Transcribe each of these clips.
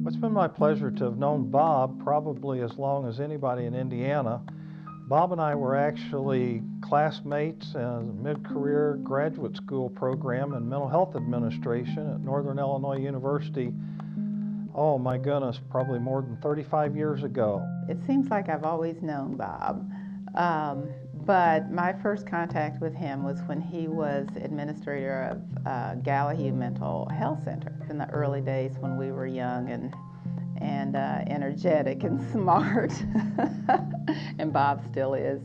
It's been my pleasure to have known Bob probably as long as anybody in Indiana. Bob and I were actually classmates in a mid-career graduate school program in mental health administration at Northern Illinois University. Oh my goodness, probably more than 35 years ago. It seems like I've always known Bob, but my first contact with him was when he was administrator of Gallahue Mental Health Center in the early days when we were young and energetic and smart, and Bob still is.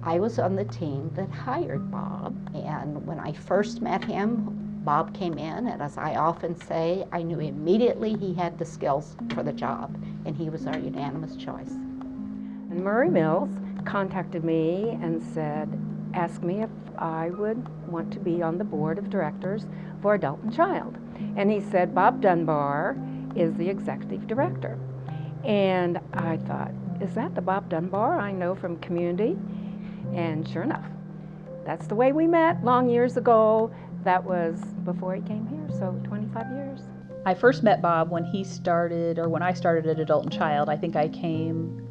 I was on the team that hired Bob, and when I first met him, Bob came in, and as I often say, I knew immediately he had the skills for the job, and he was our unanimous choice. And Murray Mills contacted me and said, asked me if I would want to be on the board of directors for Adult and Child. And he said, Bob Dunbar is the executive director. And I thought, is that the Bob Dunbar I know from community? And sure enough, that's the way we met long years ago. That was before he came here, so 25 years. I first met Bob when he started, or when I started at Adult and Child. I think I came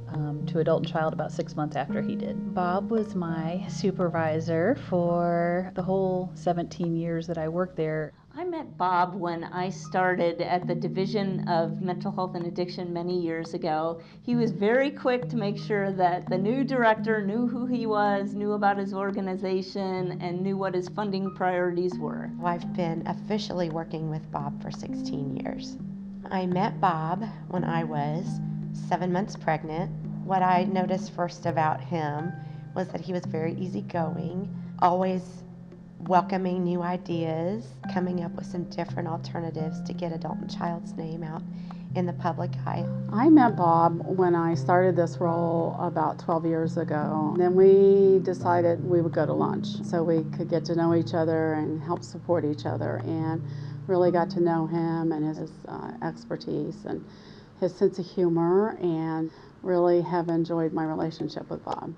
to Adult and Child about 6 months after he did. Bob was my supervisor for the whole 17 years that I worked there. I met Bob when I started at the Division of Mental Health and Addiction many years ago. He was very quick to make sure that the new director knew who he was, knew about his organization, and knew what his funding priorities were. I've been officially working with Bob for 16 years. I met Bob when I was 7 months pregnant. What I noticed first about him was that he was very easygoing, always welcoming new ideas, coming up with some different alternatives to get Adult and Child's name out in the public eye. I met Bob when I started this role about 12 years ago. Then we decided we would go to lunch so we could get to know each other and help support each other, and really got to know him and his expertise and his sense of humor, and really have enjoyed my relationship with Bob.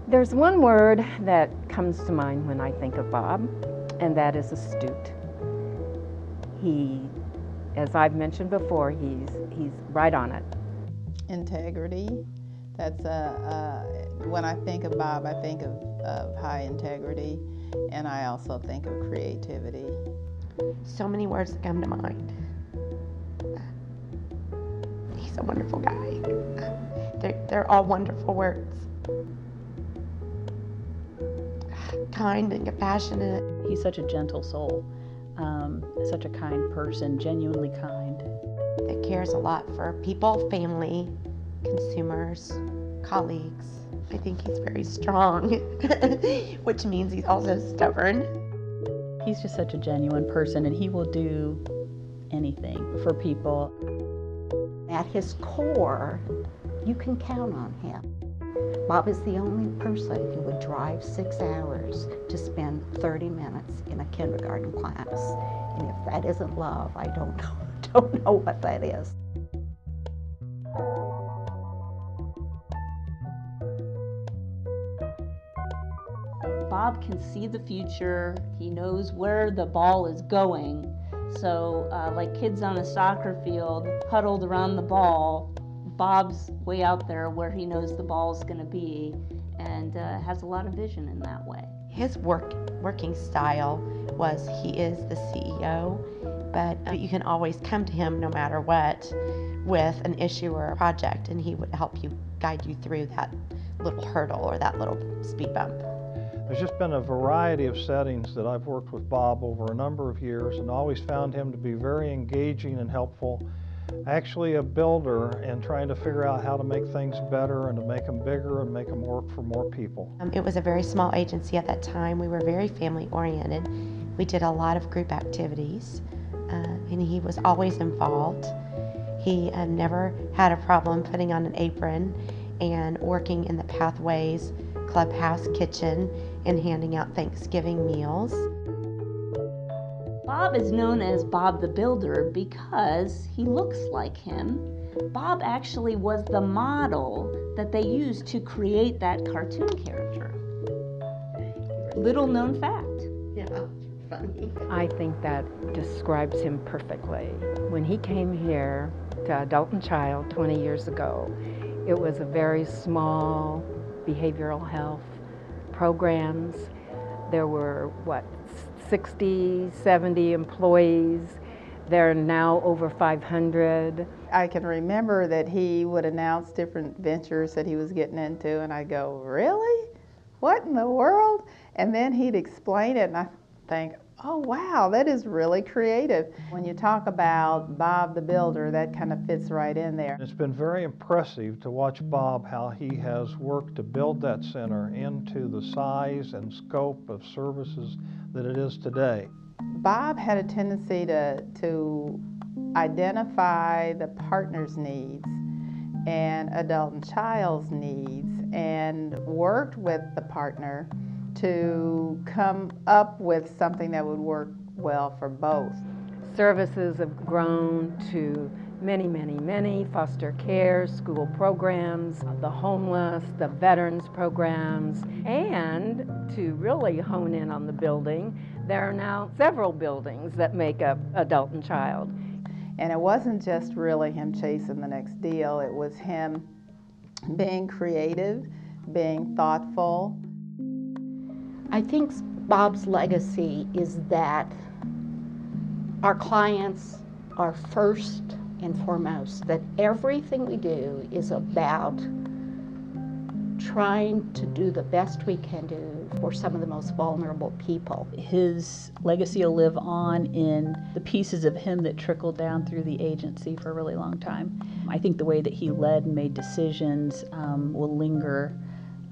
There's one word that comes to mind when I think of Bob, and that is astute. He, as I've mentioned before, he's right on it. Integrity. That's when I think of Bob, I think of high integrity, and I also think of creativity. So many words that come to mind. He's a wonderful guy. They're all wonderful words. Kind and compassionate. He's such a gentle soul, such a kind person, genuinely kind. That cares a lot for people, family, consumers, colleagues. I think he's very strong, which means he's also stubborn. He's just such a genuine person, and he will do anything for people. At his core, you can count on him. Bob is the only person who would drive 6 hours to spend 30 minutes in a kindergarten class. And if that isn't love, I don't know what that is. Bob can see the future. He knows where the ball is going. So like kids on a soccer field huddled around the ball, Bob's way out there where he knows the ball's going to be, and has a lot of vision in that way. His working style was he is the CEO, but you can always come to him no matter what with an issue or a project, and he would help you, guide you through that little hurdle or that little speed bump. There's just been a variety of settings that I've worked with Bob over a number of years, and always found him to be very engaging and helpful. Actually a builder, and trying to figure out how to make things better and to make them bigger and make them work for more people. It was a very small agency at that time. We were very family oriented. We did a lot of group activities, and he was always involved. He never had a problem putting on an apron and working in the Pathways Clubhouse kitchen and handing out Thanksgiving meals. Bob is known as Bob the Builder because he looks like him. Bob actually was the model that they used to create that cartoon character. Little known fact. Yeah, funny. I think that describes him perfectly. When he came here to Adult and Child 20 years ago, it was a very small behavioral health programs. There were, 60, 70 employees. There are now over 500. I can remember that he would announce different ventures that he was getting into, and I'd go, really? What in the world? And then he'd explain it, and I think, oh wow, that is really creative. When you talk about Bob the Builder, that kind of fits right in there. It's been very impressive to watch Bob, how he has worked to build that center into the size and scope of services that it is today. Bob had a tendency to identify the partner's needs and adult and child's needs, and worked with the partner to come up with something that would work well for both. Services have grown to many foster care, school programs, the homeless, the veterans programs, and to really hone in on the building, there are now several buildings that make up Adult and Child. And it wasn't just really him chasing the next deal, it was him being creative, being thoughtful. I think Bob's legacy is that our clients are first and foremost, that everything we do is about trying to do the best we can do for some of the most vulnerable people. His legacy will live on in the pieces of him that trickled down through the agency for a really long time. I think the way that he led and made decisions will linger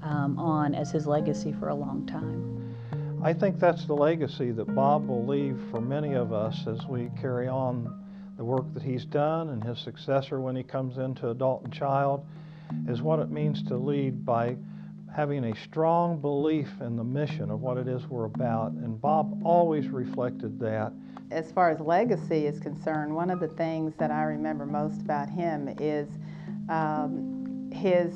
on as his legacy for a long time. I think that's the legacy that Bob will leave for many of us as we carry on the work that he's done, and his successor when he comes into Adult and Child, is what it means to lead by having a strong belief in the mission of what it is we're about, and Bob always reflected that. As far as legacy is concerned, one of the things that I remember most about him is his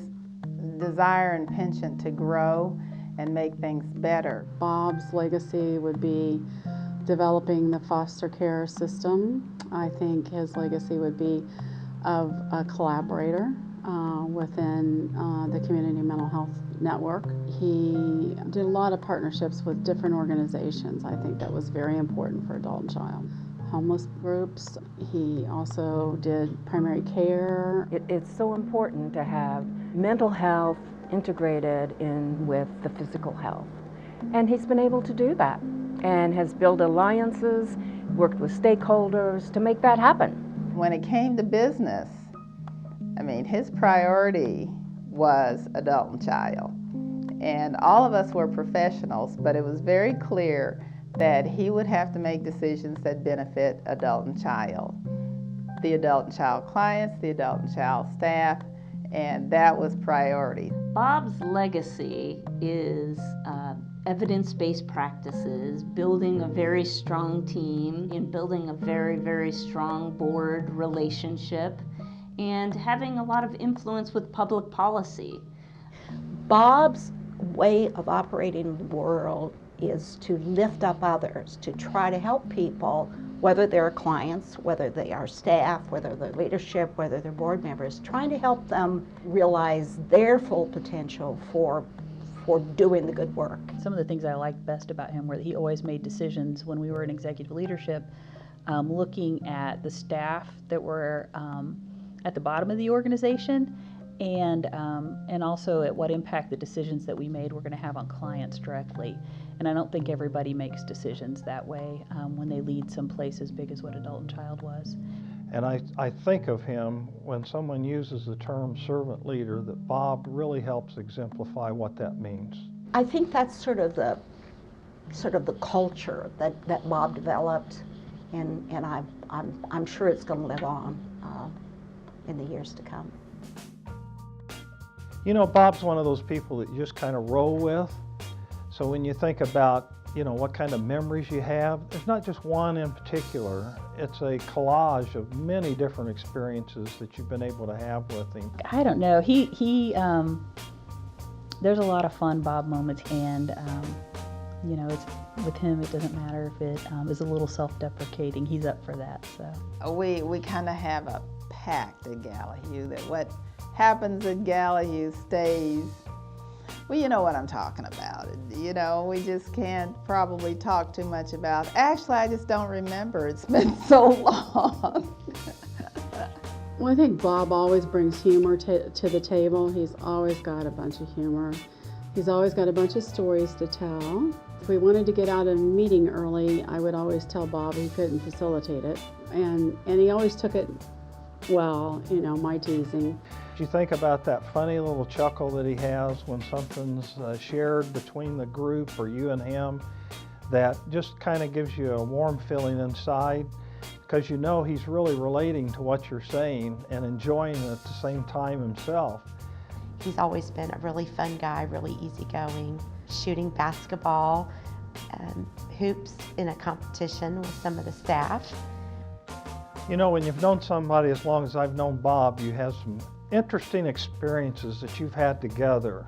desire and penchant to grow and make things better. Bob's legacy would be developing the foster care system. I think his legacy would be of a collaborator within the Community Mental Health Network. He did a lot of partnerships with different organizations. I think that was very important for Adult and Child. Homeless groups. He also did primary care. It's so important to have mental health integrated in with the physical health. And he's been able to do that and has built alliances, worked with stakeholders to make that happen. When it came to business, I mean, his priority was Adult and Child. And all of us were professionals, but it was very clear that he would have to make decisions that benefit Adult and Child. The Adult and Child clients, the Adult and Child staff, and that was priority. Bob's legacy is evidence-based practices, building a very strong team, and building a very strong board relationship, and having a lot of influence with public policy. Bob's way of operating in the world is to lift up others, to try to help people, whether they're clients, whether they are staff, whether they're leadership, whether they're board members, trying to help them realize their full potential for doing the good work. Some of the things I liked best about him were that he always made decisions when we were in executive leadership, looking at the staff that were at the bottom of the organization, and also at what impact the decisions that we made were going to have on clients directly. And I don't think everybody makes decisions that way when they lead someplace as big as what Adult and Child was. And I think of him, when someone uses the term servant leader, that Bob really helps exemplify what that means. I think that's sort of the culture that Bob developed, and I'm sure it's going to live on in the years to come. You know, Bob's one of those people that you just kind of roll with. So when you think about what kind of memories you have. There's not just one in particular. It's a collage of many different experiences that you've been able to have with him. I don't know. There's a lot of fun Bob moments, and it's with him. It doesn't matter if it is a little self-deprecating. He's up for that. So we kind of have a pact at Gallahue that what happens at Gallahue stays. Well, you know what I'm talking about. We just can't probably talk too much about. Actually, I just don't remember. It's been so long. Well, I think Bob always brings humor to the table. He's always got a bunch of humor. He's always got a bunch of stories to tell. If we wanted to get out of a meeting early, I would always tell Bob he couldn't facilitate it. And he always took it well, my teasing. Do you think about that funny little chuckle that he has when something's shared between the group or you and him that just kind of gives you a warm feeling inside? Because he's really relating to what you're saying and enjoying it at the same time himself. He's always been a really fun guy, really easygoing, shooting basketball, hoops in a competition with some of the staff. When you've known somebody as long as I've known Bob, you have some interesting experiences that you've had together.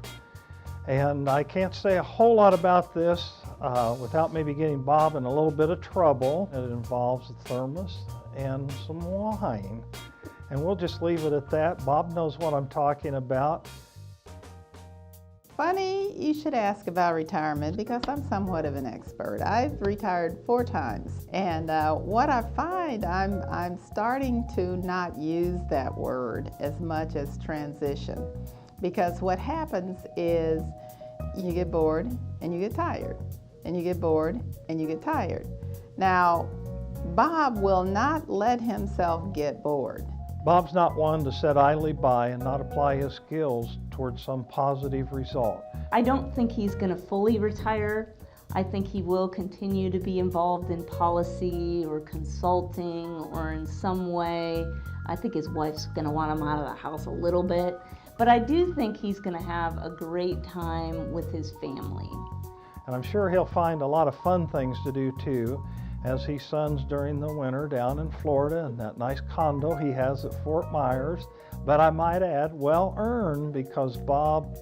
And I can't say a whole lot about this without maybe getting Bob in a little bit of trouble. It involves a thermos and some wine. And we'll just leave it at that. Bob knows what I'm talking about. Funny you should ask about retirement because I'm somewhat of an expert. I've retired 4 times, and what I find, I'm starting to not use that word as much as transition, because what happens is you get bored and you get tired, and you get bored and you get tired. Now, Bob will not let himself get bored. Bob's not one to sit idly by and not apply his skills towards some positive result. I don't think he's going to fully retire. I think he will continue to be involved in policy or consulting or in some way. I think his wife's going to want him out of the house a little bit. But I do think he's going to have a great time with his family. And I'm sure he'll find a lot of fun things to do too, as he suns during the winter down in Florida in that nice condo he has at Fort Myers. But I might add, well earned, because Bob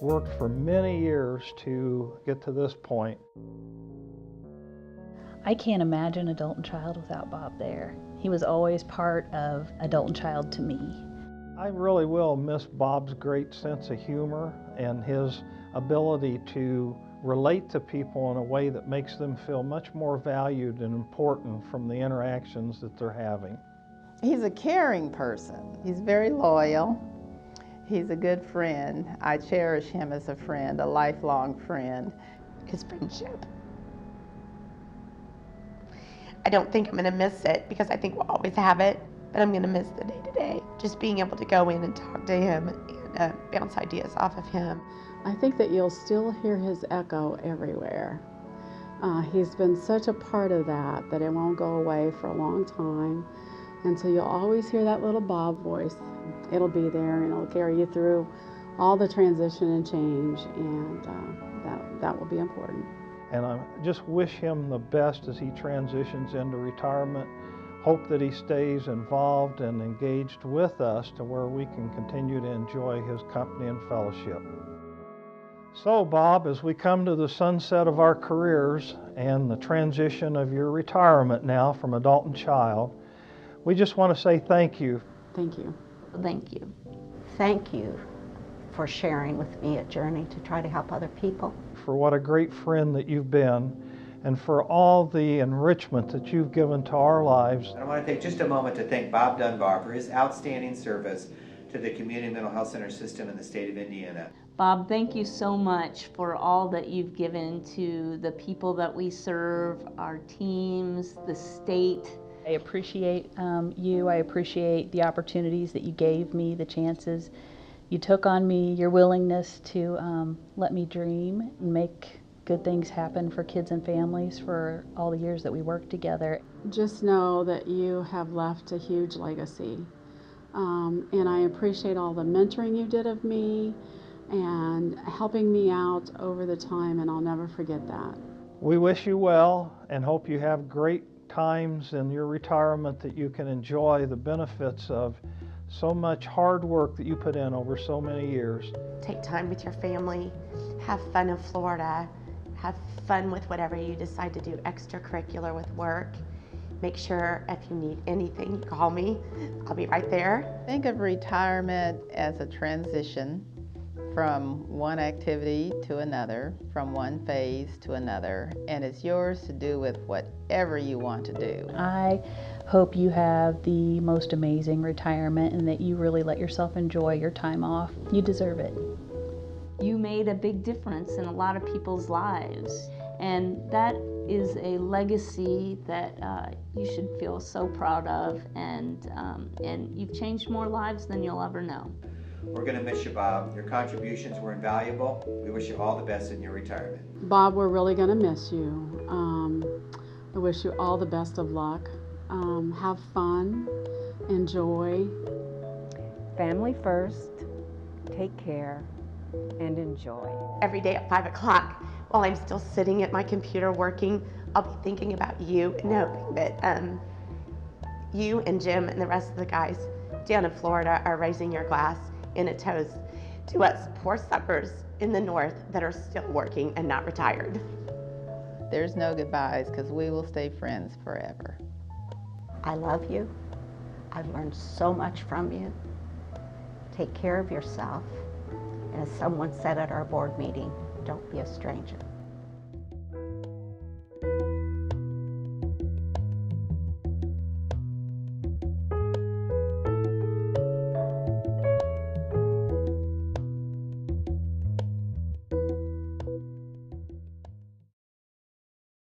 worked for many years to get to this point. I can't imagine Adult and Child without Bob there. He was always part of Adult and Child to me. I really will miss Bob's great sense of humor and his ability to relate to people in a way that makes them feel much more valued and important from the interactions that they're having. He's a caring person. He's very loyal. He's a good friend. I cherish him as a friend, a lifelong friend. His friendship. I don't think I'm going to miss it because I think we'll always have it, but I'm going to miss the day-to-day. Just being able to go in and talk to him and bounce ideas off of him. I think that you'll still hear his echo everywhere. He's been such a part of that it won't go away for a long time. And so you'll always hear that little Bob voice. It'll be there and it'll carry you through all the transition and change, and that will be important. And I just wish him the best as he transitions into retirement. Hope that he stays involved and engaged with us to where we can continue to enjoy his company and fellowship. So, Bob, as we come to the sunset of our careers and the transition of your retirement now from Adult and Child, we just want to say thank you. Thank you. Thank you. Thank you for sharing with me a journey to try to help other people. For what a great friend that you've been, and for all the enrichment that you've given to our lives. And I want to take just a moment to thank Bob Dunbar for his outstanding service to the Community Mental Health Center system in the state of Indiana. Bob, thank you so much for all that you've given to the people that we serve, our teams, the state. I appreciate you. I appreciate the opportunities that you gave me, the chances you took on me, your willingness to let me dream and make good things happen for kids and families for all the years that we worked together. Just know that you have left a huge legacy. And I appreciate all the mentoring you did of me and helping me out over the time, and I'll never forget that. We wish you well and hope you have great times in your retirement, that you can enjoy the benefits of so much hard work that you put in over so many years. Take time with your family, have fun in Florida, have fun with whatever you decide to do extracurricular with work. Make sure if you need anything, you call me. I'll be right there. Think of retirement as a transition from one activity to another, from one phase to another, and it's yours to do with whatever you want to do. I hope you have the most amazing retirement and that you really let yourself enjoy your time off. You deserve it. You made a big difference in a lot of people's lives, and that is a legacy that you should feel so proud of, and you've changed more lives than you'll ever know. We're going to miss you, Bob. Your contributions were invaluable. We wish you all the best in your retirement. Bob, we're really going to miss you. I wish you all the best of luck. Have fun, enjoy. Family first, take care, and enjoy. Every day at 5 o'clock, while I'm still sitting at my computer working, I'll be thinking about you and hoping that you and Jim and the rest of the guys down in Florida are raising your glass in a toast to us poor suckers in the north that are still working and not retired. There's no goodbyes, because we will stay friends forever. I love you. I've learned so much from you. Take care of yourself. And as someone said at our board meeting, don't be a stranger.